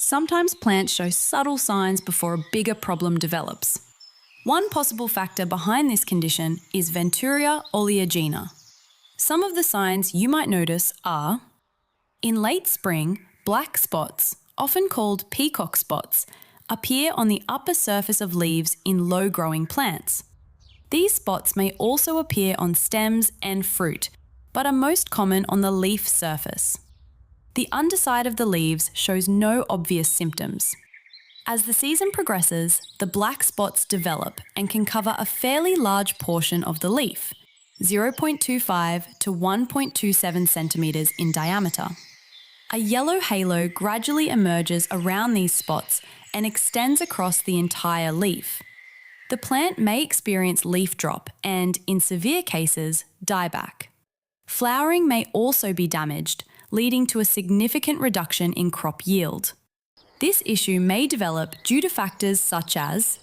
sometimes plants show subtle signs before a bigger problem develops. One possible factor behind this condition is Venturia oleaginea. Some of the signs you might notice are: in late spring, black spots, often called peacock spots, appear on the upper surface of leaves in low-growing plants. These spots may also appear on stems and fruit, but are most common on the leaf surface. The underside of the leaves shows no obvious symptoms. As the season progresses, the black spots develop and can cover a fairly large portion of the leaf, 0.25 to 1.27 centimetres in diameter. A yellow halo gradually emerges around these spots and extends across the entire leaf. The plant may experience leaf drop and, in severe cases, dieback. Flowering may also be damaged, leading to a significant reduction in crop yield. This issue may develop due to factors such as: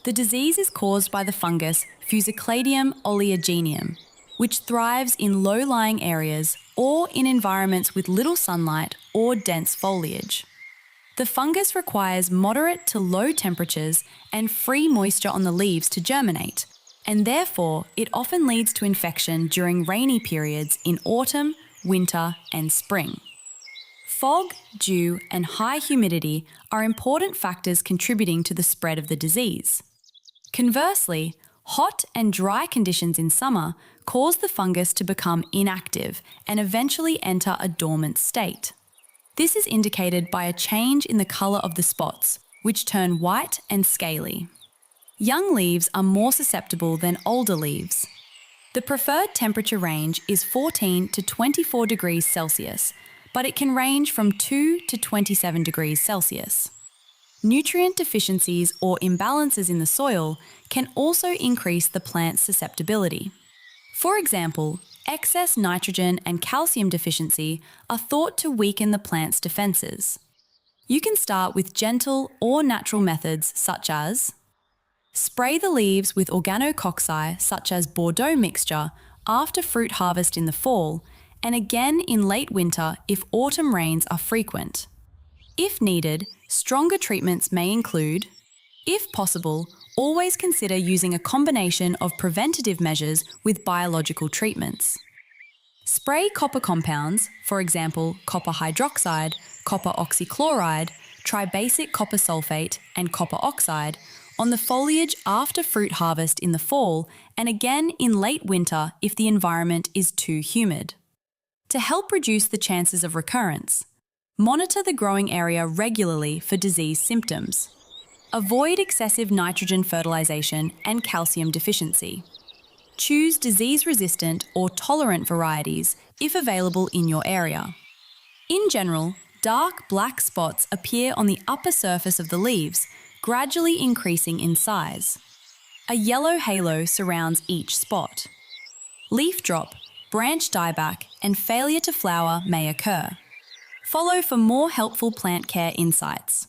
the disease is caused by the fungus Fusicladium oleagineum, which thrives in low-lying areas or in environments with little sunlight or dense foliage. The fungus requires moderate to low temperatures and free moisture on the leaves to germinate, and therefore it often leads to infection during rainy periods in autumn, winter, and spring. Fog, dew, and high humidity are important factors contributing to the spread of the disease. Conversely, hot and dry conditions in summer cause the fungus to become inactive and eventually enter a dormant state. This is indicated by a change in the colour of the spots, which turn white and scaly. Young leaves are more susceptible than older leaves. The preferred temperature range is 14 to 24 degrees Celsius, but it can range from 2 to 27 degrees Celsius. Nutrient deficiencies or imbalances in the soil can also increase the plant's susceptibility. For example, excess nitrogen and calcium deficiency are thought to weaken the plant's defences. You can start with gentle or natural methods such as: spray the leaves with organococci such as Bordeaux mixture after fruit harvest in the fall, and again in late winter if autumn rains are frequent. If needed, stronger treatments may include: if possible, always consider using a combination of preventative measures with biological treatments. Spray copper compounds, for example copper hydroxide, copper oxychloride, tribasic copper sulfate, and copper oxide, on the foliage after fruit harvest in the fall and again in late winter if the environment is too humid. To help reduce the chances of recurrence, monitor the growing area regularly for disease symptoms. Avoid excessive nitrogen fertilization and calcium deficiency. Choose disease-resistant or tolerant varieties if available in your area. In general, dark black spots appear on the upper surface of the leaves, gradually increasing in size. A yellow halo surrounds each spot. Leaf drop, branch dieback, and failure to flower may occur. Follow for more helpful plant care insights.